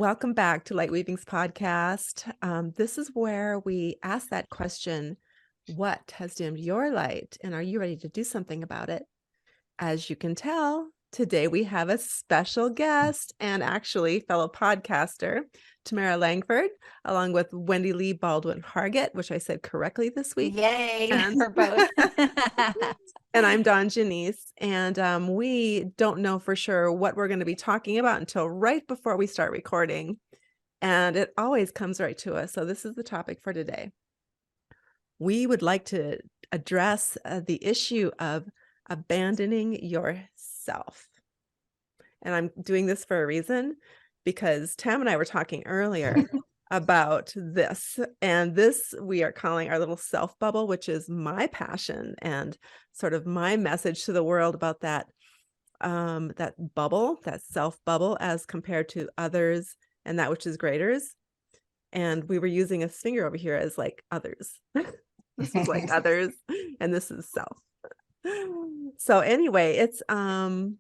Welcome back to Lightweavings podcast. This is where we ask that question, what has dimmed your light, and are you ready to do something about it? As you can tell, today we have a special guest and actually fellow podcaster, Tamara Langford, along with Wendy Lee Baldwin Hargett, which I said correctly this week. Yay for both. And I'm Dawn Janice, and we don't know for sure what we're going to be talking about until right before we start recording. And it always comes right to us. So this is the topic for today. We would like to address the issue of abandoning yourself. And I'm doing this for a reason, because Tam and I were talking earlier about this, and this we are calling our little self bubble, which is my passion and sort of my message to the world about that that bubble, that self bubble, as compared to others and that which is greaters. And we were using a finger over here as like others. This is like others, and this is self. So anyway, it's something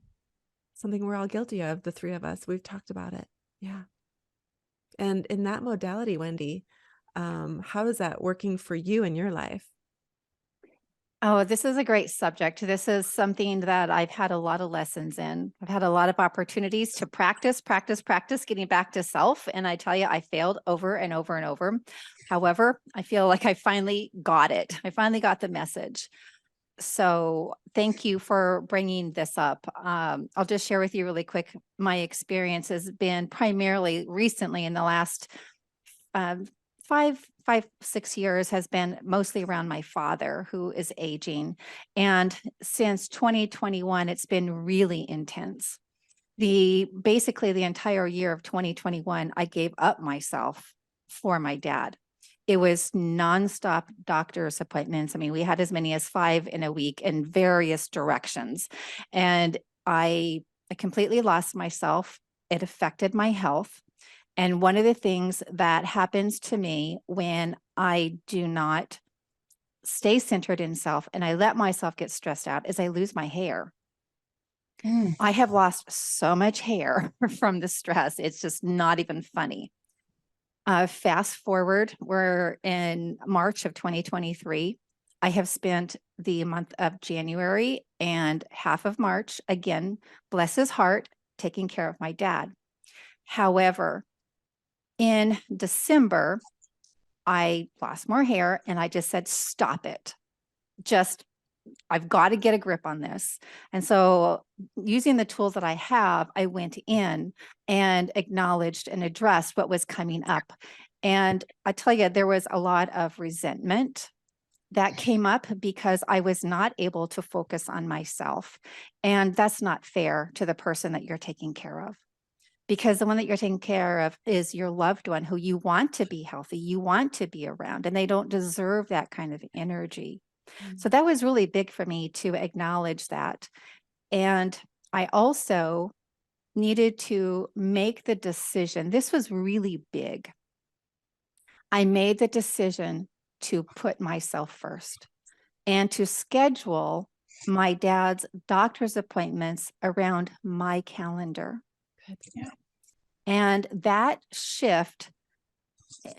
we're all guilty of, the three of us. We've talked about it. Yeah. And in that modality, Wendy, how is that working for you in your life? Oh, this is a great subject. This is something that I've had a lot of lessons in. I've had a lot of opportunities to practice getting back to self. And I tell you, I failed over and over and over. However, I feel like I finally got it. I finally got the message. So thank you for bringing this up. I'll just share with you really quick. My experience has been primarily recently in the last 6 years has been mostly around my father, who is aging. And since 2021, it's been really intense. Basically the entire year of 2021, I gave up myself for my dad. It was nonstop doctor's appointments. I mean, we had as many as 5 in a week in various directions. And I completely lost myself. It affected my health. And one of the things that happens to me when I do not stay centered in self and I let myself get stressed out is I lose my hair. I have lost so much hair from the stress. It's just not even funny. Fast forward, we're in March of 2023. I have spent the month of January and half of March, again, bless his heart, taking care of my dad. However, in December, I lost more hair and I just said, stop it. I've got to get a grip on this. And so using the tools that I have, I went in and acknowledged and addressed what was coming up. And I tell you, there was a lot of resentment that came up because I was not able to focus on myself. And that's not fair to the person that you're taking care of. Because the one that you're taking care of is your loved one who you want to be healthy, you want to be around, and they don't deserve that kind of energy. So that was really big for me to acknowledge that. And I also needed to make the decision. This was really big. I made the decision to put myself first and to schedule my dad's doctor's appointments around my calendar. Yeah. And that shift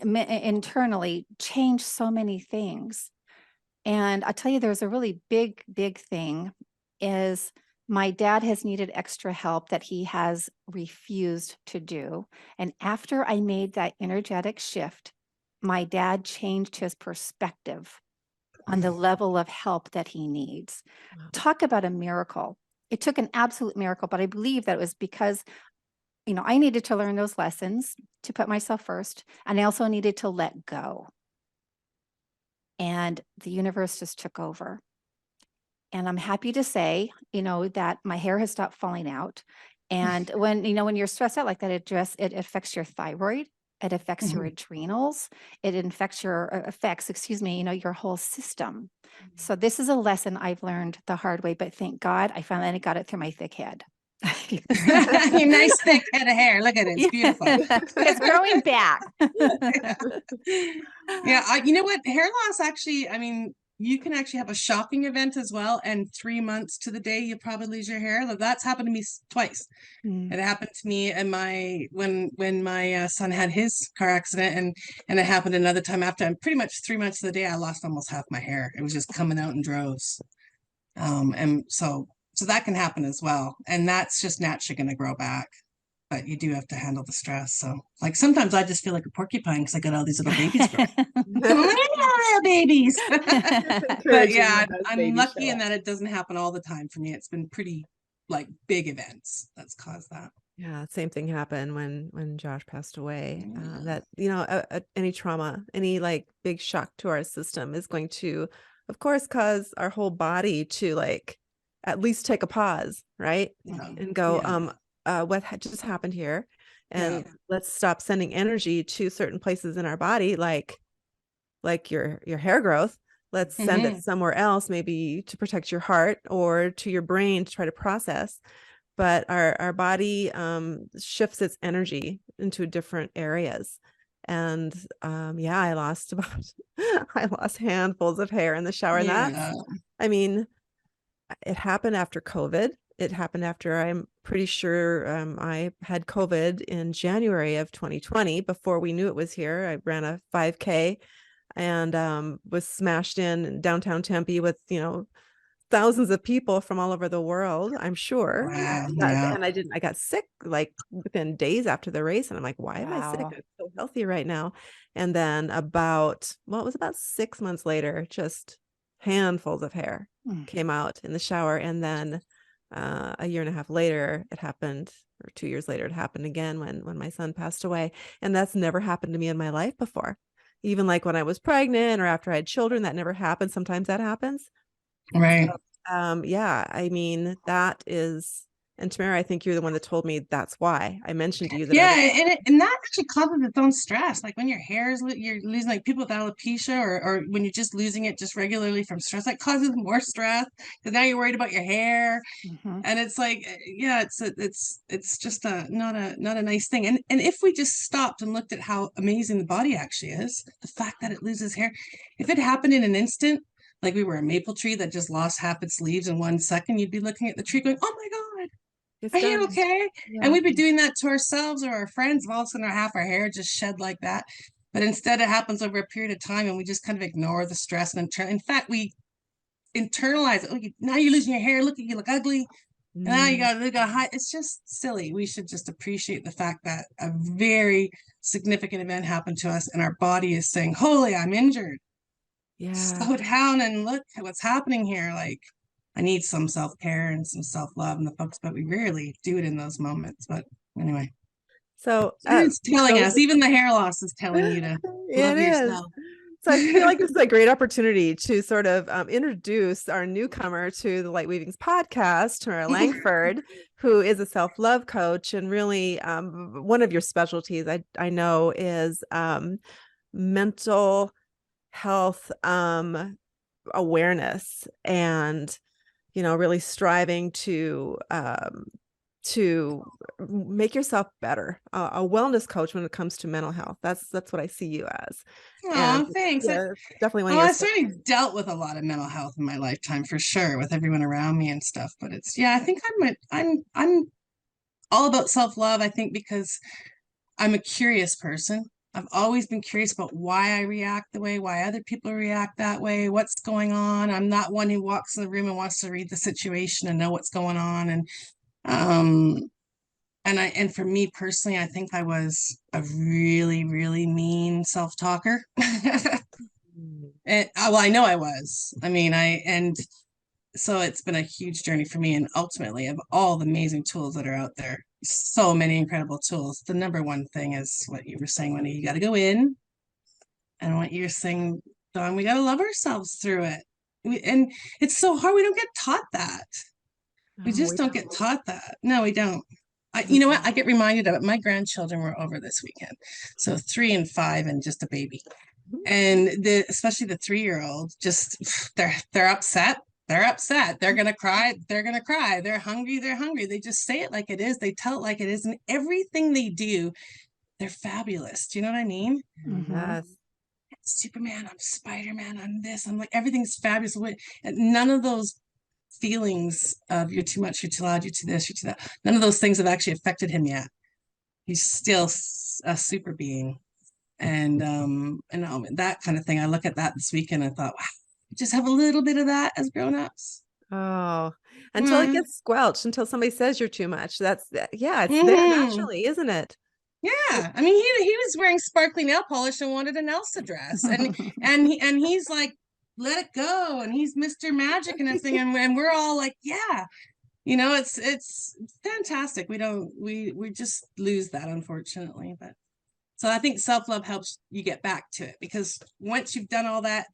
internally changed so many things. And I'll tell you, there's a really big thing is my dad has needed extra help that he has refused to do. And after I made that energetic shift, my dad changed his perspective on the level of help that he needs. Wow. Talk about a miracle. It took an absolute miracle, but I believe that it was because I needed to learn those lessons to put myself first. And I also needed to let go. And the universe just took over. And I'm happy to say, that my hair has stopped falling out. And when you're stressed out like that, it affects your thyroid. It affects your adrenals. It affects your whole system. So this is a lesson I've learned the hard way, but thank God I finally got it through my thick head. Your nice thick head of hair. Look at it. It's beautiful. It's growing back. Yeah. You know what? Hair loss actually, I mean, you can actually have a shocking event as well, and 3 months to the day you'll probably lose your hair. That's happened to me twice. It happened to me and when my son had his car accident, and it happened another time after. And pretty much 3 months to the day, I lost almost half my hair. It was just coming out in droves. And so that can happen as well, and that's just naturally going to grow back. But you do have to handle the stress. So, like, sometimes I just feel like a porcupine because I got all these little babies growing. Little babies. But yeah, I'm lucky in that it doesn't happen all the time for me. It's been pretty like big events that's caused that. Yeah, same thing happened when Josh passed away. That, you know, any trauma, any like big shock to our system is going to, of course, cause our whole body to like at least take a pause, right? And go, what just happened here? And let's stop sending energy to certain places in our body, like your hair growth. Let's send it somewhere else, maybe to protect your heart or to your brain to try to process. But our body shifts its energy into different areas. And I lost I lost handfuls of hair in the shower. And that's, I mean, it happened after COVID. It happened after, I'm pretty sure, I had COVID in January of 2020 before we knew it was here. I ran a 5K and was smashed in downtown Tempe with, you know, thousands of people from all over the world, I'm sure. Wow, And I got sick like within days after the race. And I'm like, why am I sick? Wow. I'm so healthy right now. And then it was about 6 months later, just handfuls of hair came out in the shower. And then a year and a half later, it happened, or 2 years later, it happened again when my son passed away. And that's never happened to me in my life before. Even like when I was pregnant or after I had children, that never happened. Sometimes that happens. Right. So, I mean, that is, and Tamara, I think you're the one that told me that's why I mentioned to you that. And that actually causes its own stress. Like when your hair is, you're losing, like people with alopecia, or when you're just losing it just regularly from stress, that causes more stress because now you're worried about your hair. And it's like, it's just not a nice thing. And if we just stopped and looked at how amazing the body actually is, the fact that it loses hair, if it happened in an instant, like we were a maple tree that just lost half its leaves in 1 second, you'd be looking at the tree going, oh my God, are you okay? And we'd be doing that to ourselves or our friends, and all of a sudden half our hair just shed like that. But instead it happens over a period of time and we just kind of ignore the stress. And in fact, we internalize it. Oh, now you're losing your hair. Look, you look ugly. And now you got high. It's just silly. We should just appreciate the fact that a very significant event happened to us and our body is saying, holy, I'm injured. Slow down and look at what's happening here. Like, I need some self-care and some self-love and the folks, but we rarely do it in those moments. But anyway, so it's telling us, even the hair loss is telling you to love yourself. So I feel like this is a great opportunity to sort of introduce our newcomer to the Lightweavings podcast, Tamara Langford, who is a self-love coach. And really one of your specialties I know is mental health awareness, and, you know, really striving to make yourself better, a wellness coach when it comes to mental health. That's what I see you as. Oh, thanks. Definitely I certainly dealt with a lot of mental health in my lifetime, for sure, with everyone around me and stuff. But it's, I think I'm all about self-love. I think because I'm a curious person. I've always been curious about why I react the way, why other people react that way, what's going on. I'm not one who walks in the room and wants to read the situation and know what's going on. And for me personally, I think I was a really, really mean self-talker. And well, I know I was. I mean, so it's been a huge journey for me. And ultimately, of all the amazing tools that are out there, so many incredible tools, the number one thing is what you were saying, Wendy. You got to go in, and what you're saying, Dawn, we got to love ourselves through it. And it's so hard. We don't get taught that. We just don't get taught that. No, we don't. You know what? I get reminded of it. My grandchildren were over this weekend. So 3 and 5 and just a baby. And especially the 3-year-old, just they're upset. They're upset. They're going to cry. They're going to cry. They're hungry. They're hungry. They just say it like it is. They tell it like it is. And everything they do, they're fabulous. Do you know what I mean? Yes. Superman, I'm Spider-Man, I'm this, I'm like, everything's fabulous. And none of those feelings of you're too much, you're too loud, you're too this, you're too that, none of those things have actually affected him yet. He's still a super being. And that kind of thing. I look at that this weekend and I thought, wow, just have a little bit of that as grown-ups. Oh, until it gets squelched, until somebody says you're too much. It's there naturally, isn't it? Yeah, I mean, he was wearing sparkly nail polish and wanted an Elsa dress, and he's like, let it go, and he's Mr. Magic and everything, and we're all like, yeah, it's fantastic. We just lose that, unfortunately. But so I think self-love helps you get back to it, because once you've done all that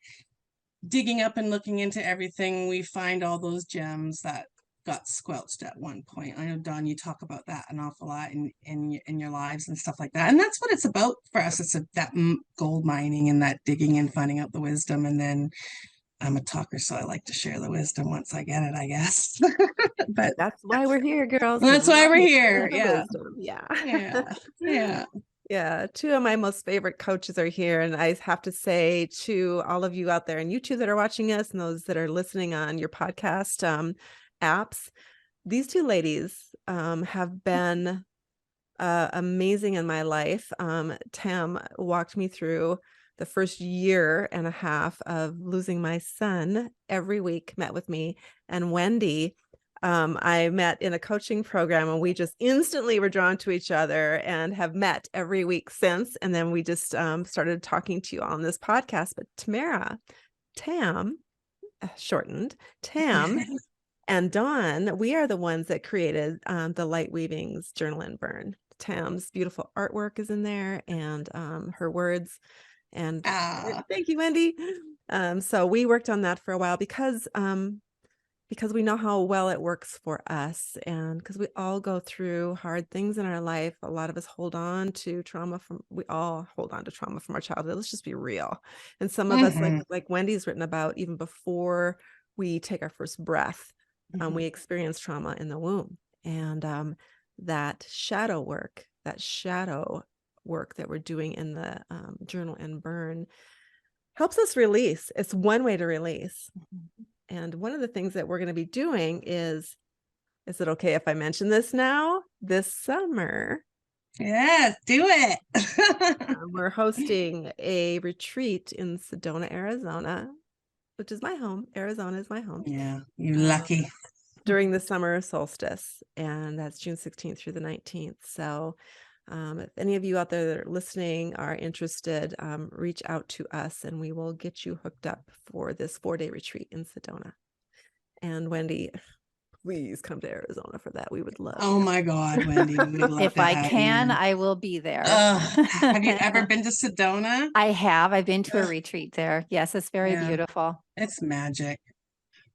digging up and looking into everything, we find all those gems that got squelched at one point. I know, Dawn, you talk about that an awful lot in your lives and stuff like that. And that's what it's about for us. It's that gold mining and that digging and finding out the wisdom. And then I'm a talker, so I like to share the wisdom once I get it, I guess. But that's why we're here, girls. That's why we're here. Yeah. Yeah. Yeah, two of my most favorite coaches are here. And I have to say to all of you out there, and you two that are watching us and those that are listening on your podcast apps, these two ladies have been amazing in my life. Tam walked me through the first year and a half of losing my son. Every week met with me. And Wendy, I met in a coaching program, and we just instantly were drawn to each other and have met every week since. And then we just started talking to you on this podcast. But Tam, shortened, Tam and Dawn, we are the ones that created the Lightweavings Journal and Burn. Tam's beautiful artwork is in there, and her words. And thank you, Wendy. So we worked on that for a while because we know how well it works for us, and because we all go through hard things in our life. A lot of us hold on to trauma from our childhood. Let's just be real. And some of us, like Wendy's written about, even before we take our first breath, we experience trauma in the womb. And that shadow work that we're doing in the Journal and Burn helps us release. It's one way to release. And one of the things that we're going to be doing is it okay if I mention this now? This summer. Yeah, do it. We're hosting a retreat in Sedona, Arizona, which is my home. Arizona is my home. Yeah, you're lucky. During the summer solstice, and that's June 16th through the 19th. So if any of you out there that are listening are interested, reach out to us and we will get you hooked up for this 4-day retreat in Sedona. And Wendy, please come to Arizona for that. We would love. Oh my God, Wendy. We would love if to I have can, you. I will be there. Have you ever been to Sedona? I have. I've been to a retreat there. Yes, it's very beautiful. It's magic.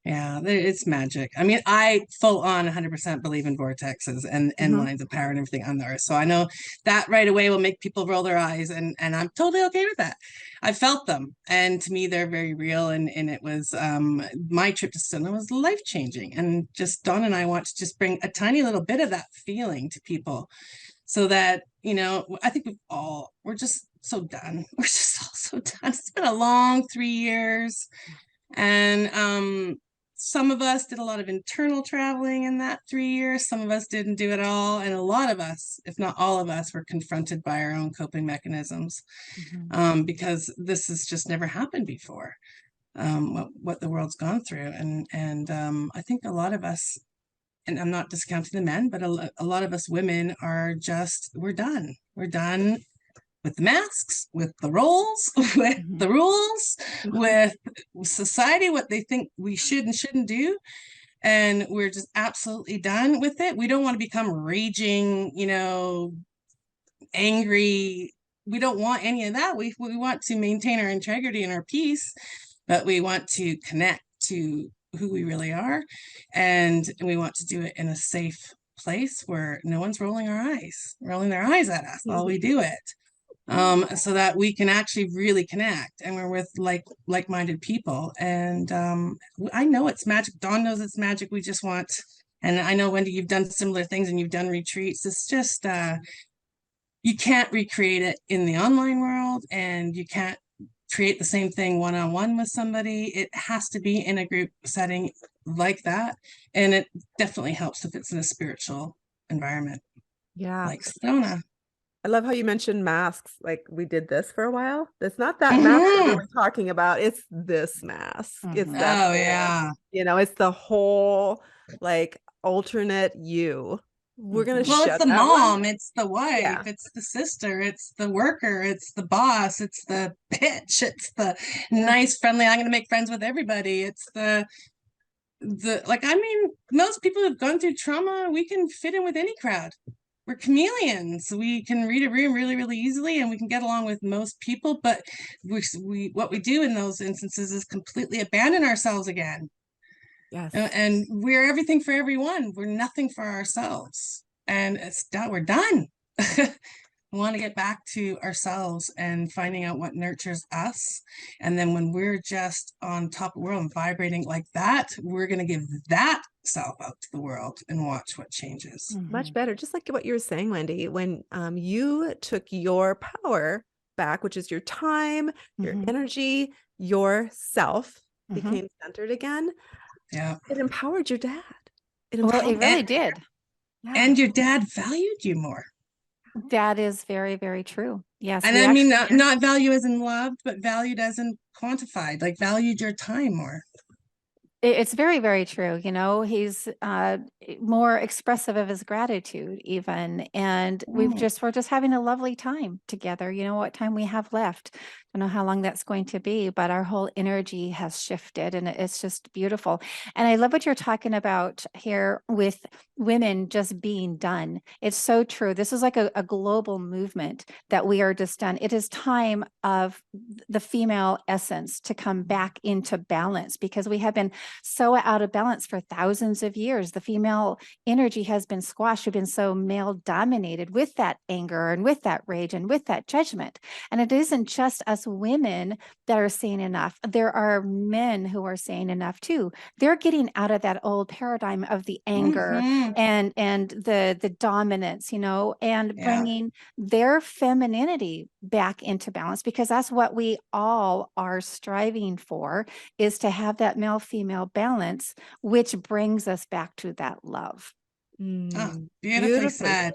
Yeah, it's magic. I mean, I full on 100% believe in vortexes and lines of power and everything on the earth. So I know that right away will make people roll their eyes, and I'm totally okay with that. I felt them, and to me, they're very real. And it was my trip to Sedona was life-changing. And just Dawn and I want to just bring a tiny little bit of that feeling to people, so that, I think we're just so done. We're just all so done. It's been a long 3 years. And some of us did a lot of internal traveling in that 3 years. Some of us didn't do it all. And a lot of us, if not all of us, were confronted by our own coping mechanisms, because this has just never happened before, what the world's gone through. And I think a lot of us, and I'm not discounting the men, but a lot of us women are we're done. We're done with the masks, with the roles, with the rules, with society, what they think we should and shouldn't do. And we're just absolutely done with it. We don't want to become raging, angry. We don't want any of that. We want to maintain our integrity and our peace, but we want to connect to who we really are. And we want to do it in a safe place where no one's rolling their eyes at us while we do it. So that we can actually really connect, and we're with like-minded people. And I know it's magic. Dawn knows it's magic. We just want, and I know, Wendy, you've done similar things and you've done retreats. It's just you can't recreate it in the online world, and you can't create the same thing one-on-one with somebody. It has to be in a group setting like that. And it definitely helps if it's in a spiritual environment Yeah. like Sedona. I love how you mentioned masks. Like we did this for a while. It's not that mask that we were talking about. It's this mask. It's that Oh whole, yeah. it's the whole like alternate you. We're gonna Well, it's shut the that one. mom, it's the wife, Yeah. it's the sister, it's the worker, it's the boss, it's the bitch, it's the nice, friendly, I'm gonna make friends with everybody. It's the like, I mean, most people who've gone through trauma, we can fit in with any crowd. We're chameleons. We can read a room really, really easily, and we can get along with most people. But what we do in those instances is completely abandon ourselves again. Yes. And we're everything for everyone. We're nothing for ourselves. And it's done. We're done. We want to get back to ourselves and finding out what nurtures us. And then when we're just on top of the world and vibrating like that, we're going to give that self out to the world and watch what changes. Much better. Just like what you were saying, Wendy, when you took your power back, which is your time, your energy, yourself became centered again. Yeah. It empowered your dad. It really did. Yeah. And your dad valued you more. That is very, very true. Yes. And I mean, not value as in loved, but valued as in quantified, like valued your time more. It's very, very true. He's more expressive of his gratitude even. And we're just having a lovely time together. What time we have left. I don't know how long that's going to be, but our whole energy has shifted and it's just beautiful. And I love what you're talking about here with women just being done. It's so true. This is like a global movement that we are just done. It is time of the female essence to come back into balance because we have been so out of balance for thousands of years. The female energy has been squashed. We've been so male dominated with that anger and with that rage and with that judgment. And it isn't just us women that are saying enough. There are men who are saying enough too. They're getting out of that old paradigm of the anger and the dominance, and bringing their femininity back into balance, because that's what we all are striving for, is to have that male-female balance, which brings us back to that love. Beautifully said.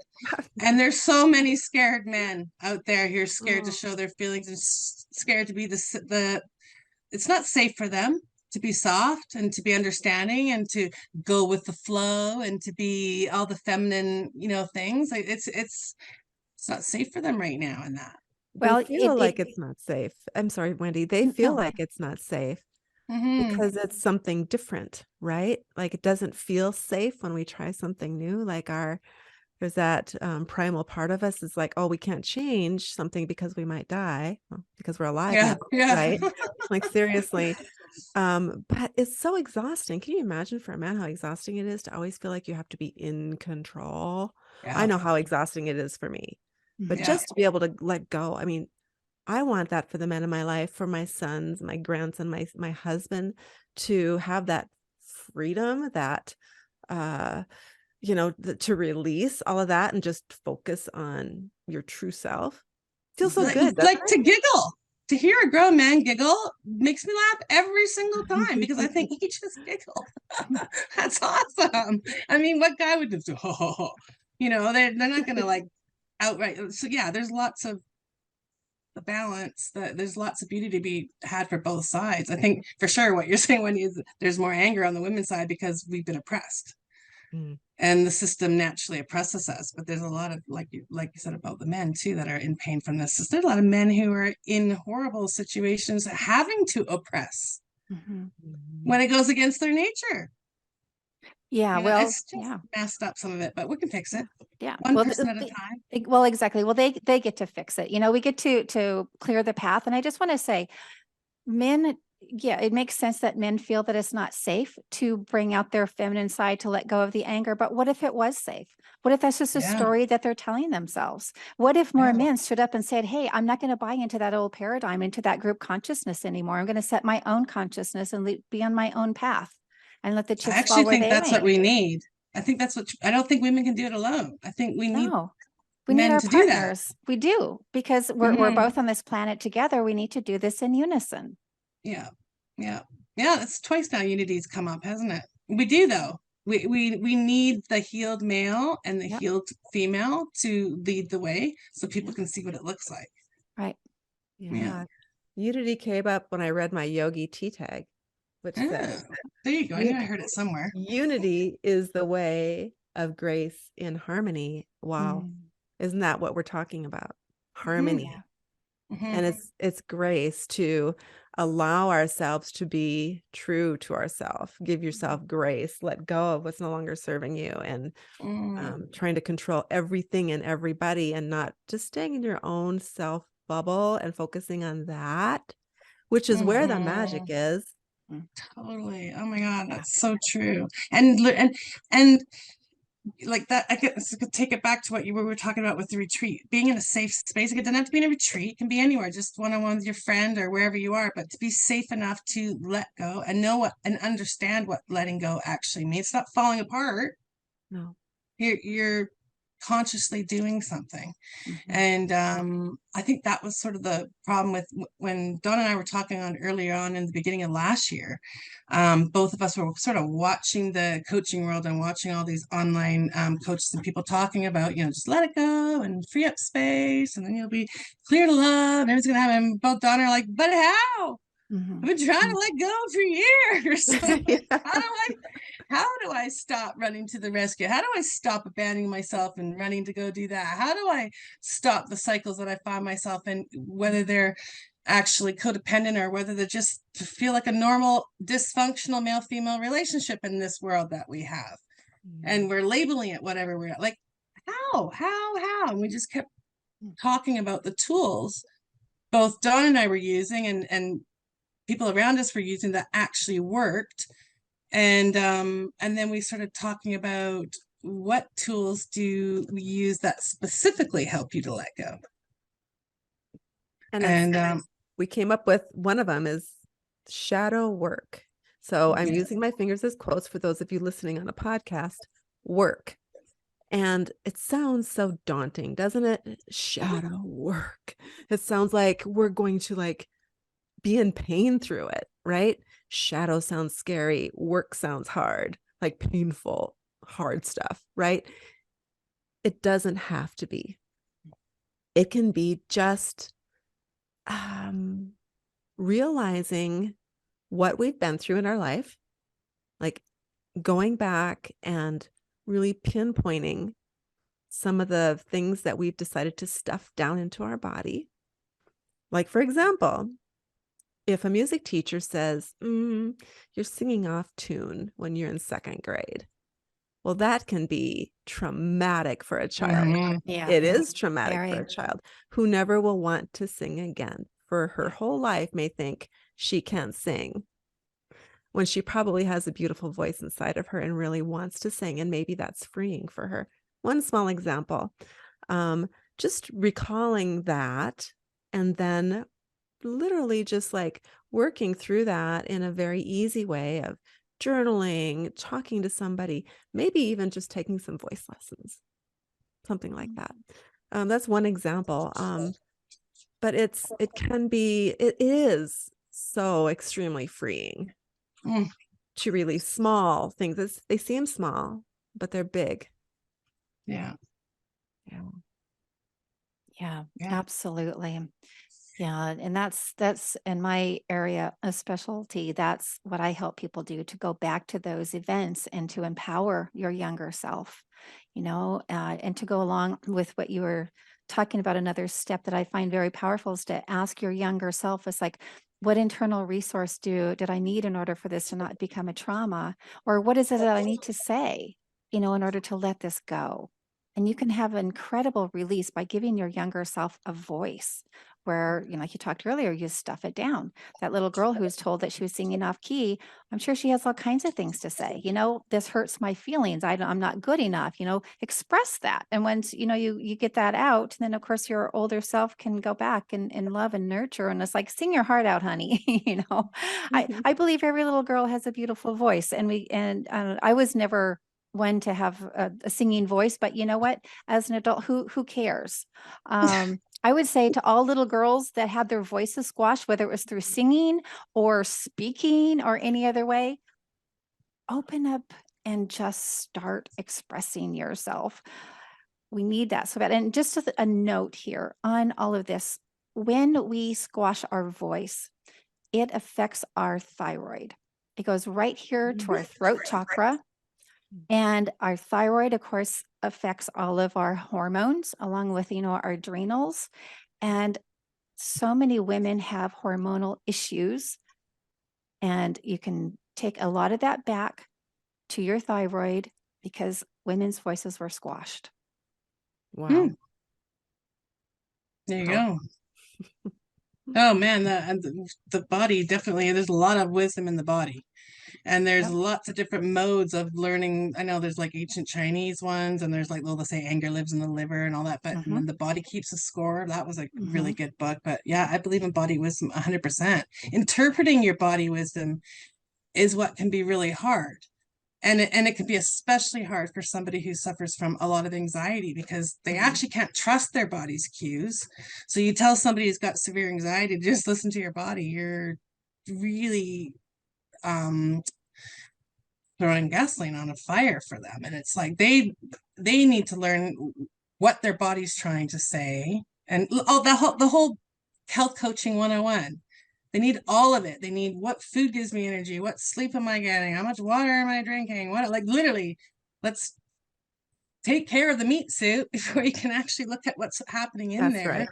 And there's so many scared men out there who are scared to show their feelings and scared to be it's not safe for them to be soft and to be understanding and to go with the flow and to be all the feminine, things. Like it's not safe for them right now in that. They feel like it's not safe. I'm sorry, Wendy. They feel like it's not safe. Because it's something different, right? Like it doesn't feel safe when we try something new. Like there's that primal part of us is like, oh, we can't change something because we might die, because we're alive now, right? Like seriously. But it's so exhausting. Can you imagine for a man how exhausting it is to always feel like you have to be in control? I know how exhausting it is for me, but just to be able to let go. I mean, I want that for the men in my life, for my sons, my grandson, my husband, to have that freedom, that, to release all of that and just focus on your true self. Feels so good. Like to giggle, to hear a grown man giggle makes me laugh every single time because I think he just giggled. That's awesome. I mean, what guy would just do, they're not going to like outright. So yeah, there's lots of the balance, that there's lots of beauty to be had for both sides. I think for sure what you're saying, Wendy, is there's more anger on the women's side because we've been oppressed and the system naturally oppresses us. But there's a lot of, like you said about the men too, that are in pain from this. There's a lot of men who are in horrible situations having to oppress when it goes against their nature. It's just messed up, some of it, but we can fix it. One person at a time. Well, exactly. Well, they get to fix it. We get to clear the path. And I just want to say, men, it makes sense that men feel that it's not safe to bring out their feminine side, to let go of the anger. But what if it was safe? What if that's just a story that they're telling themselves? What if more men stood up and said, hey, I'm not going to buy into that old paradigm, into that group consciousness anymore. I'm going to set my own consciousness and be on my own path. And let the chips fall where they may. I actually think that's what we need. I think I don't think women can do it alone. I think we need We need men our to do that. partners. We do, because we're both on this planet together. We need to do this in unison. Yeah. Yeah. Yeah. It's twice now Unity's come up, hasn't it? We do though. We need the healed male and the Yep. healed female to lead the way so people can see what it looks like. Right. Yeah. Unity came up when I read my yogi tea tag, which says, there you go. I knew I heard it somewhere. Unity is the way of grace in harmony. Wow. Isn't that what we're talking about? Harmony. And it's grace to allow ourselves to be true to ourselves. Give yourself grace. Let go of what's no longer serving you, and trying to control everything and everybody, and not just staying in your own self bubble and focusing on that, which is where the magic is. Totally. Oh my God, that's so true. And like that, I could take it back to what we were talking about with the retreat, being in a safe space. It doesn't have to be in a retreat, it can be anywhere, just one-on-one with your friend or wherever you are, but to be safe enough to let go and know what and understand what letting go actually means. It's not falling apart. No. You're consciously doing something. And I think that was sort of the problem with when Dawn and I were talking on earlier on in the beginning of last year. Both of us were sort of watching the coaching world and watching all these online coaches and people talking about, just let it go and free up space, and then you'll be clear to love and everything's gonna happen. Both Dawn and I are like, but how? I've been trying to let go for years. Like, how do I stop running to the rescue? How do I stop abandoning myself and running to go do that? How do I stop the cycles that I find myself in, whether they're actually codependent or whether they just feel like a normal dysfunctional male-female relationship in this world that we have? And we're labeling it whatever we're like, how? And we just kept talking about the tools both Dawn and I were using and people around us were using that actually worked. And then we started talking about what tools do we use that specifically help you to let go. And we came up with one of them is shadow work. So I'm using my fingers as quotes for those of you listening on a podcast. Work. And it sounds so daunting, doesn't it? Shadow work. It sounds like we're going to be in pain through it, right? Shadow sounds scary. Work sounds hard, like painful, hard stuff, right? It doesn't have to be. It can be just realizing what we've been through in our life, like going back and really pinpointing some of the things that we've decided to stuff down into our body. Like, for example, if a music teacher says, you're singing off tune when you're in second grade, well, that can be traumatic for a child. It is traumatic for a child who never will want to sing again. For her whole life may think she can't sing, when she probably has a beautiful voice inside of her and really wants to sing, and maybe that's freeing for her. One small example, just recalling that, and then literally just working through that in a very easy way of journaling, talking to somebody, maybe even just taking some voice lessons, something like that. That's one example. But it is so extremely freeing to release small things. They seem small, but they're big. Yeah, absolutely. Yeah. And that's in my area of specialty. That's what I help people do, to go back to those events and to empower your younger self, and to go along with what you were talking about. Another step that I find very powerful is to ask your younger self, it's like, what internal resource did I need in order for this to not become a trauma? Or what is it that I need to say, in order to let this go? And you can have an incredible release by giving your younger self a voice where, like you talked earlier, you stuff it down. That little girl who was told that she was singing off key, I'm sure she has all kinds of things to say. This hurts my feelings. I'm not good enough, express that. And once, you get that out, then of course your older self can go back and love and nurture. And it's like, sing your heart out, honey. I believe every little girl has a beautiful voice. And I was never one to have a singing voice, but you know what? As an adult, who cares? I would say to all little girls that had their voices squashed, whether it was through singing or speaking or any other way, open up and just start expressing yourself. We need that so bad. And just a note here on all of this, when we squash our voice, it affects our thyroid. It goes right here to our throat chakra. And our thyroid, of course, affects all of our hormones along with, our adrenals. And so many women have hormonal issues. And you can take a lot of that back to your thyroid because women's voices were squashed. Wow. There you go. Oh man, the body definitely, there's a lot of wisdom in the body. And there's lots of different modes of learning. I know there's like ancient Chinese ones, and there's like, well, they say anger lives in the liver and all that, but and then the body keeps a score. That was a really good book. But yeah, I believe in body wisdom 100%. Interpreting your body wisdom is what can be really hard. And it can be especially hard for somebody who suffers from a lot of anxiety because they actually can't trust their body's cues. So you tell somebody who's got severe anxiety, just listen to your body. You're really throwing gasoline on a fire for them. And it's like they need to learn what their body's trying to say. And the whole health coaching 101. They need all of it. They need what food gives me energy, what sleep am I getting, how much water am I drinking, what, like, literally, let's take care of the meat suit before you can actually look at what's happening in there. Right.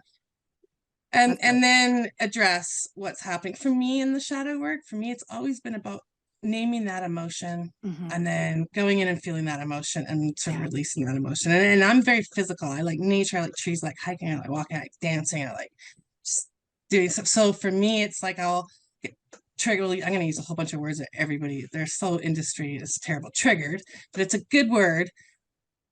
And then address what's happening. For me in the shadow work, for me, it's always been about naming that emotion and then going in and feeling that emotion and sort of releasing that emotion. And I'm very physical. I like nature, I like trees, I like hiking, I like walking, I like dancing, I like just doing stuff. So for me, it's like I'll get triggered. I'm going to use a whole bunch of words that everybody, they're so industry is terrible, triggered, but it's a good word.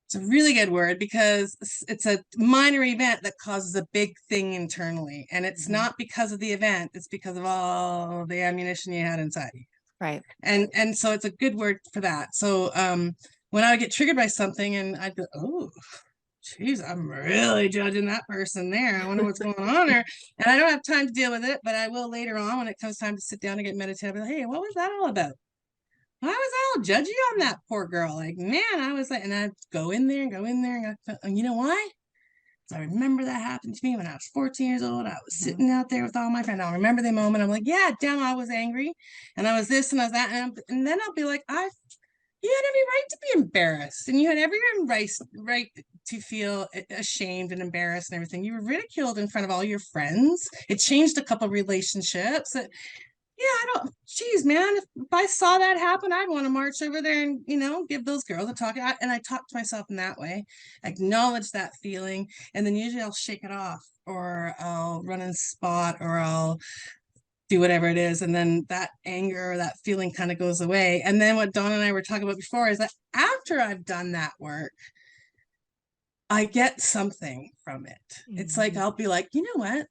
It's a really good word because it's a minor event that causes a big thing internally. And it's not because of the event, it's because of all the ammunition you had inside you. Right. And so it's a good word for that. So when I would get triggered by something and I'd go, oh, geez, I'm really judging that person there. I wonder what's going on there. And I don't have time to deal with it, but I will later on when it comes time to sit down and get meditative. I'll be like, hey, what was that all about? Why was I all judgy on that poor girl? Like, man, I was like, and I'd go in there and you know why? I remember that happened to me when I was 14 years old. I was sitting out there with all my friends. I remember the moment. I'm like, yeah, damn, I was angry. And I was this and I was that. And then I'll be like, you had every right to be embarrassed. And you had every right to feel ashamed and embarrassed and everything. You were ridiculed in front of all your friends. It changed a couple relationships. Geez, man, if I saw that happen, I'd want to march over there and, give those girls a talk. And I talk to myself in that way, acknowledge that feeling. And then usually I'll shake it off or I'll run and spot or I'll do whatever it is. And then that anger or that feeling kind of goes away. And then what Dawn and I were talking about before is that after I've done that work, I get something from it. It's like, I'll be like, you know what?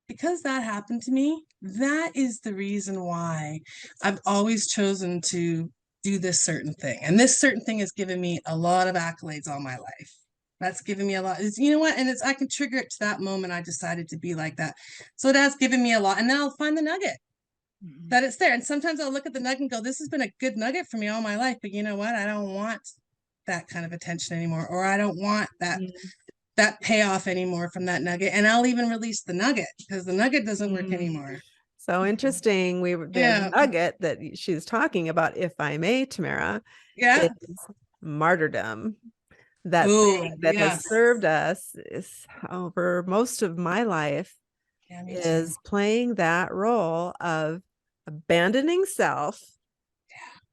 Because that happened to me, that is the reason why I've always chosen to do this certain thing. And this certain thing has given me a lot of accolades all my life. That's given me a lot. You know what? And I can trigger it to that moment I decided to be like that. So it has given me a lot. And then I'll find the nugget that it's there. And sometimes I'll look at the nugget and go, this has been a good nugget for me all my life. But you know what? I don't want that kind of attention anymore. Or I don't want that payoff anymore from that nugget. And I'll even release the nugget because the nugget doesn't work anymore. So interesting. The nugget that she's talking about, if I may, Tamara, is martyrdom. That has served us over most of my life is playing that role of abandoning self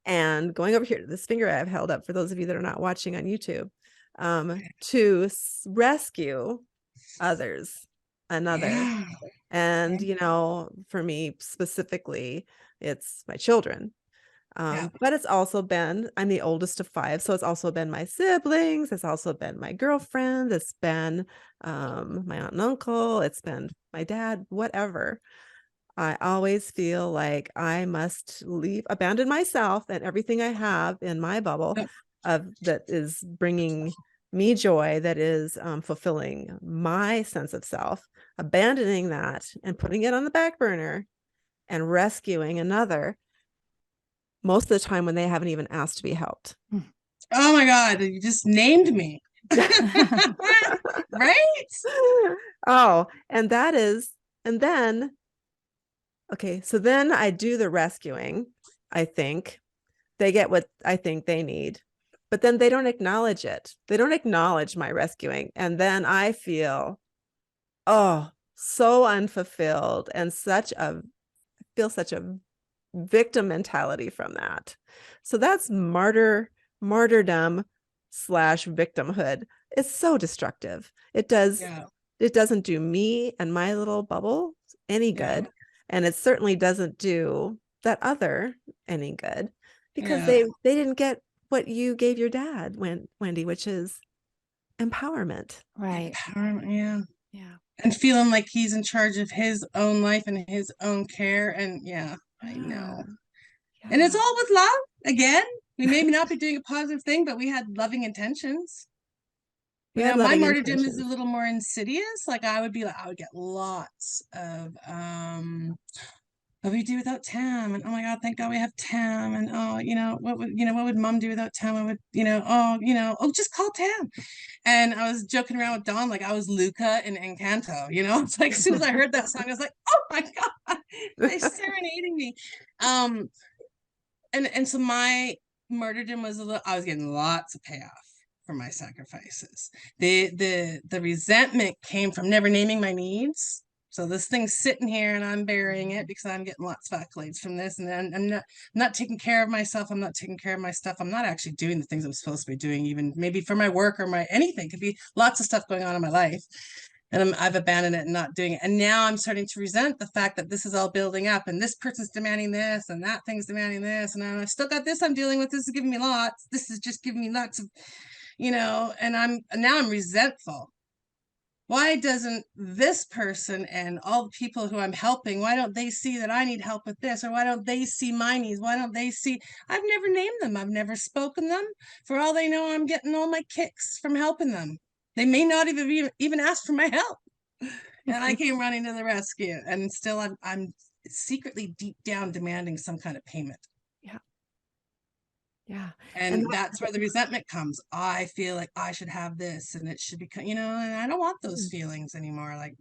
and going over here to this finger I've held up for those of you that are not watching on YouTube, to rescue another. And, for me specifically, it's my children. But it's also been, I'm the oldest of 5. So it's also been my siblings. It's also been my girlfriend. It's been my aunt and uncle. It's been my dad, whatever. I always feel like I must abandon myself and everything I have in my bubble that is bringing me joy, that is fulfilling my sense of self, abandoning that and putting it on the back burner and rescuing another, most of the time when they haven't even asked to be helped. Oh my God, you just named me. Right? Oh, and then, okay, so then I do the rescuing. I think they get what I think they need, but then they don't acknowledge it. They don't acknowledge my rescuing. And then I feel, oh, so unfulfilled and feel such a victim mentality from that. So that's martyrdom / victimhood. It's so destructive. It doesn't do me and my little bubble any good. And it certainly doesn't do that other any good, because they didn't get what you gave your dad, Wendy, which is empowerment. Right. Empowerment, Yeah. And feeling like he's in charge of his own life and his own care. And I know. And it's all with love. Again, we may not be doing a positive thing, but we had loving intentions. My martyrdom is a little more insidious. Like I would get lots of what we do without Tam, and oh my God, thank God we have Tam, and what would Mom do without Tam? I would, just call Tam. And I was joking around with Dawn, like I was Luca in Encanto, It's like as soon as I heard that song, I was like, oh my God, they're serenading me. And so my martyrdom was I was getting lots of payoff for my sacrifices. The resentment came from never naming my needs. So this thing's sitting here and I'm burying it because I'm getting lots of accolades from this. And then I'm not taking care of myself. I'm not taking care of my stuff. I'm not actually doing the things I'm supposed to be doing, even maybe for my work or my anything. Could be lots of stuff going on in my life. And I've abandoned it and not doing it. And now I'm starting to resent the fact that this is all building up and this person's demanding this and that thing's demanding this. And I've still got this I'm dealing with. This is giving me lots. This is just giving me lots of, and I'm resentful. Why doesn't this person and all the people who I'm helping, why don't they see that I need help with this? Or why don't they see my needs? Why don't they see? I've never named them. I've never spoken them. For all they know, I'm getting all my kicks from helping them. They may not even ask for my help. And I came running to the rescue. And still I'm secretly deep down demanding some kind of payment. Yeah. And that's where the resentment comes. I feel like I should have this and it should be, and I don't want those feelings anymore. Like,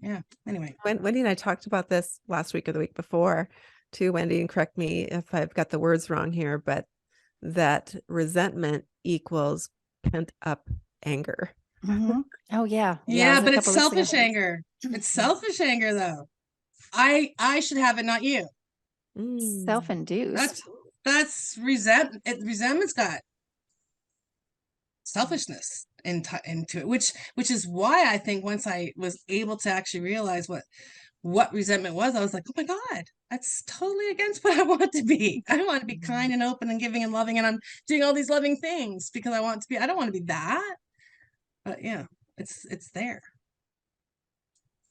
anyway. Wendy and I talked about this last week or the week before too, Wendy, and correct me if I've got the words wrong here, but that resentment equals pent up anger. Mm-hmm. Oh yeah. Yeah, but it's selfish anger. It's selfish anger though. I should have it, not you. Self-induced. That's resentment. Resentment's got selfishness into it, which is why I think once I was able to actually realize what resentment was, I was like, oh my God, that's totally against what I want to be. I want to be kind and open and giving and loving, and I'm doing all these loving things because I want to be. I don't want to be that, but it's there.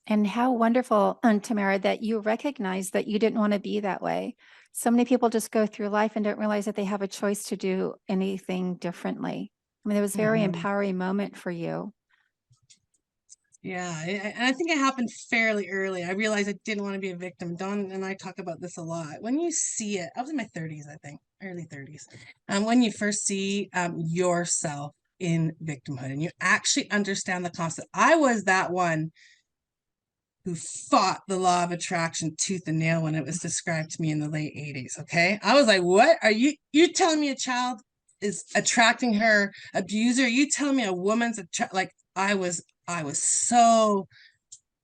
And how wonderful, Tamara, that you recognize that you didn't want to be that way. So many people just go through life and don't realize that they have a choice to do anything differently. I mean, it was a very empowering moment for you. Yeah, and I think it happened fairly early. I realized I didn't want to be a victim. Dawn and I talk about this a lot. When you see it, I was in my 30s, I think, early 30s. When you first see yourself in victimhood and you actually understand the concept. I was that one who fought the law of attraction tooth and nail when it was described to me in the late 80s. Okay. I was like, what are you telling me a child is attracting her abuser? You telling me a woman's like I was so,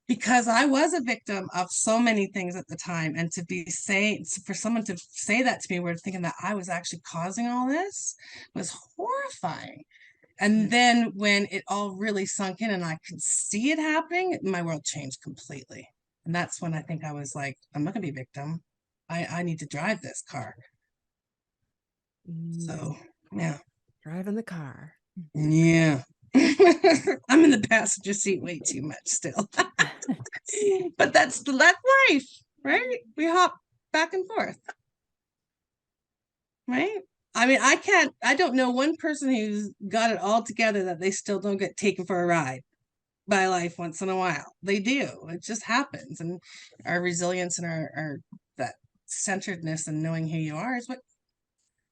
because I was a victim of so many things at the time. And for someone to say that to me, we're thinking that I was actually causing all this was horrifying. And then when it all really sunk in and I could see it happening, my world changed completely. And that's when I think I was like, I'm not gonna be a victim. I need to drive this car. So yeah. Driving the car. Yeah. I'm in the passenger seat way too much still. But that's life, right? We hop back and forth. Right? I mean, I don't know one person who's got it all together that they still don't get taken for a ride by life once in a while. They do. It just happens. And our resilience and our that centeredness and knowing who you are is what